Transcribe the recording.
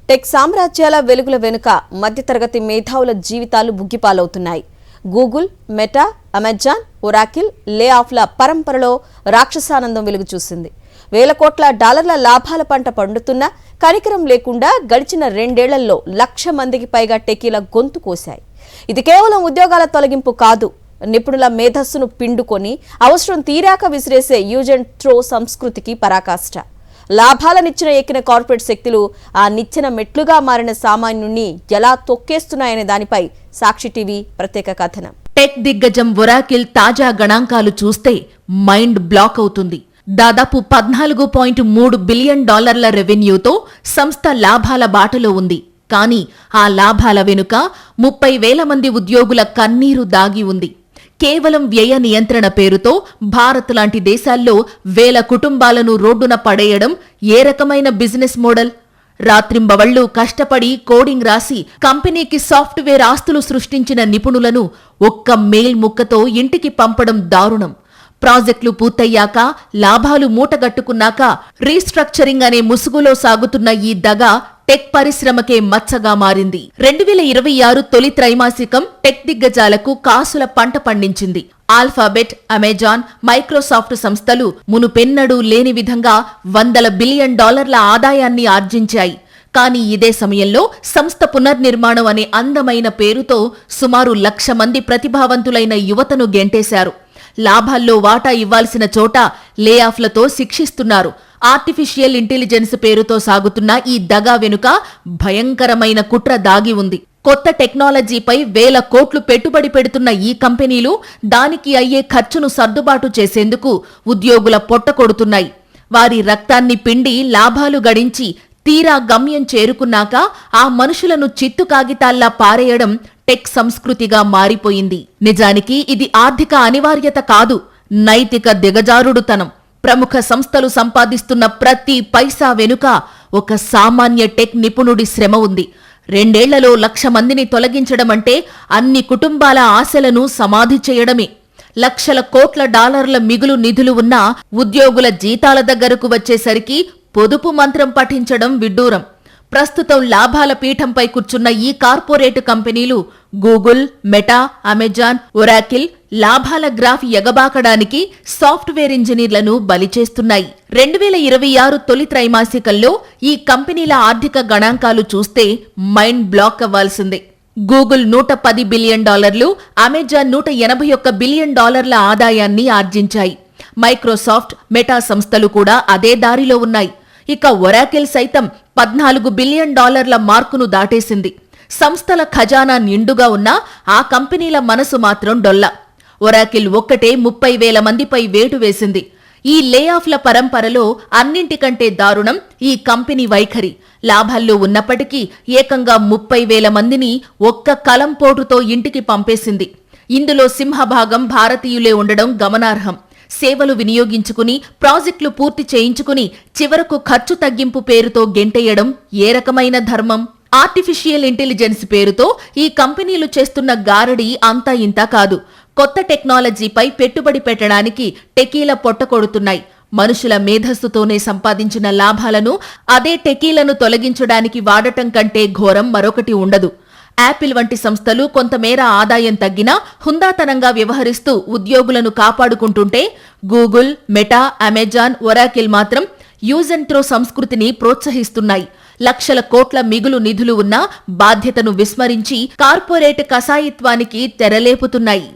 Tech సామ్రాజ్యాల వెలుగుల వెనుక మధ్యతరగతి మేధావుల జీవితాలు బుగ్గిపాలవుతున్నాయి. గూగుల్, మెటా, అమెజాన్, ఒరాకిల్ లే ఆఫ్ల పరంపరలో రాక్షసానందం వెలుగు చూసింది. వేల కోట్ల డాలర్ల లాభాల పంట పండుతున్నా కనికరం లేకుండా గడిచిన 2 ఏళ్లలో 1,00,000 మందికి పైగా టెకీల గొంతు కోశాయి. ఇది కేవలం ఉద్యోగాల తొలగింపు కాదు, నిపుణుల మేధస్సును పిండుకొని అవసరం తీరాక విసిరేసే యూజ్ అండ్ త్రో సంస్కృతికి పరాకాష్ట. లాభాల నిచ్చెన ఎక్కిన కార్పొరేట్ శక్తులు ఆ నిచ్చెన మెట్లుగా మారిన సామాన్యుణ్ణి ఎలా తొక్కేస్తున్నాయనే దానిపై సాక్షి టీవీ ప్రత్యేక కథనం. టెక్ దిగ్గజం ఒరాకిల్ తాజా గణాంకాలు చూస్తే మైండ్ బ్లాక్ అవుతుంది. దాదాపు $14.3 బిలియన్ రెవెన్యూతో సంస్థ లాభాల బాటలో ఉంది. కానీ ఆ లాభాల వెనుక 30,000 మంది ఉద్యోగుల కన్నీరు దాగి ఉంది. కేవలం వ్యయ నియంత్రణ పేరుతో భారత్ లాంటి దేశాల్లో వేల కుటుంబాలను రోడ్డున పడేయడం ఏ రకమైన బిజినెస్ మోడల్? రాత్రింబవళ్లు కష్టపడి కోడింగ్ రాసి కంపెనీకి సాఫ్ట్వేర్ ఆస్తులు సృష్టించిన నిపుణులను ఒక్క మెయిల్ ముక్కతో ఇంటికి పంపడం దారుణం. ప్రాజెక్టులు పూర్తయ్యాక లాభాలు మూటగట్టుకున్నాక రీస్ట్రక్చరింగ్ అనే ముసుగులో సాగుతున్న ఈ దగా టెక్ పరిశ్రమకే మచ్చగా మారింది. 2026 తొలి త్రైమాసికం టెక్ దిగ్గజాలకు కాసుల పంట పండించింది. ఆల్ఫాబెట్, అమెజాన్, మైక్రోసాఫ్ట్ సంస్థలు మునుపెన్నడూ లేని విధంగా $100 బిలియన్ ఆదాయాన్ని ఆర్జించాయి. కానీ ఇదే సమయంలో సంస్థ పునర్నిర్మాణం అనే అందమైన పేరుతో సుమారు 1,00,000 మంది ప్రతిభావంతులైన యువతను గెంటేశారు. లాభాల్లో వాటా ఇవ్వాల్సిన చోట లే ఆఫ్లతో శిక్షిస్తున్నారు. ఆర్టిఫిషియల్ ఇంటెలిజెన్స్ పేరుతో సాగుతున్న ఈ దగా వెనుక భయంకరమైన కుట్ర దాగి ఉంది. కొత్త టెక్నాలజీపై వేల కోట్లు పెట్టుబడి పెడుతున్న ఈ కంపెనీలు దానికి అయ్యే ఖర్చును సర్దుబాటు చేసేందుకు ఉద్యోగుల పొట్ట కొడుతున్నాయి. వారి రక్తాన్ని పిండి లాభాలు గడించి తీరా గమ్యం చేరుకున్నాక ఆ మనుషులను చిత్తు కాగితాల్లా పారేయడం టెక్ సంస్కృతిగా మారిపోయింది. నిజానికి ఇది ఆర్థిక అనివార్యత కాదు, నైతిక దిగజారుడుతనం. ప్రముఖ సంస్థలు సంపాదిస్తున్న ప్రతి పైసా వెనుక ఒక సామాన్య టెక్ నిపుణుడి శ్రమ ఉంది. 2 ఏళ్లలో 1,00,000 మందిని తొలగించడమంటే అన్ని కుటుంబాల ఆశలను సమాధి చేయడమే. లక్షల కోట్ల డాలర్ల మిగులు నిధులు ఉన్న ఉద్యోగుల జీతాల దగ్గరకు వచ్చేసరికి పొదుపు మంత్రం పఠించడం విడ్డూరం. ప్రస్తుతం లాభాల పీఠంపై కూర్చున్న ఈ కార్పొరేట్ కంపెనీలు గూగుల్, మెటా, అమెజాన్, ఒరాకిల్ లాభాల గ్రాఫ్ ఎగబాకడానికి సాఫ్ట్వేర్ ఇంజనీర్లను బలిచేస్తున్నాయి. 2026 తొలి త్రైమాసికంలో ఈ కంపెనీల ఆర్థిక గణాంకాలు చూస్తే మైండ్ బ్లాక్ అవ్వాల్సిందే. గూగుల్ $110 బిలియన్, అమెజాన్ $181 బిలియన్ ఆదాయాన్ని ఆర్జించాయి. మైక్రోసాఫ్ట్, మెటా సంస్థలు కూడా అదే దారిలో ఉన్నాయి. ఇక ఒరాకిల్ సైతం $14 బిలియన్ మార్కును దాటేసింది. సంస్థల ఖజానా నిండుగా ఉన్నా ఆ కంపెనీల మనసు మాత్రం డొల్ల. ఒరాకిల్ ఒక్కటే 30,000 మందిపై వేటు వేసింది. ఈ లే ఆఫ్ల పరంపరలో అన్నింటికంటే దారుణం ఈ కంపెనీ వైఖరి. లాభాల్లో ఉన్నప్పటికీ ఏకంగా 30,000 మందిని ఒక్క కలంపోటుతో ఇంటికి పంపేసింది. ఇందులో సింహభాగం భారతీయులే ఉండడం గమనార్హం. సేవలు వినియోగించుకుని ప్రాజెక్టులు పూర్తి చేయించుకుని చివరకు ఖర్చు తగ్గింపు పేరుతో గెంటేయడం ఏ రకమైన ధర్మం? ఆర్టిఫిషియల్ ఇంటెలిజెన్స్ పేరుతో ఈ కంపెనీలు చేస్తున్న గారడి అంతా ఇంతా కాదు. కొత్త టెక్నాలజీపై పెట్టుబడి పెట్టడానికి టెకీల పొట్టకొడుతున్నాయి. మనుషుల మేధస్సుతోనే సంపాదించిన లాభాలను అదే టెకీలను తొలగించడానికి వాడటం కంటే ఘోరం మరొకటి ఉండదు. యాపిల్ వంటి సంస్థలు కొంతమేర ఆదాయం తగ్గినా హుందాతనంగా వ్యవహరిస్తూ ఉద్యోగులను కాపాడుకుంటుంటే గూగుల్, మెటా, అమెజాన్, ఒరాకిల్ మాత్రం యూజ్ అండ్ త్రో సంస్కృతిని ప్రోత్సహిస్తున్నాయి. లక్షల కోట్ల మిగులు నిధులు ఉన్నా బాధ్యతను విస్మరించి కార్పొరేట్ కసాయిత్వానికి తెరలేపుతున్నాయి.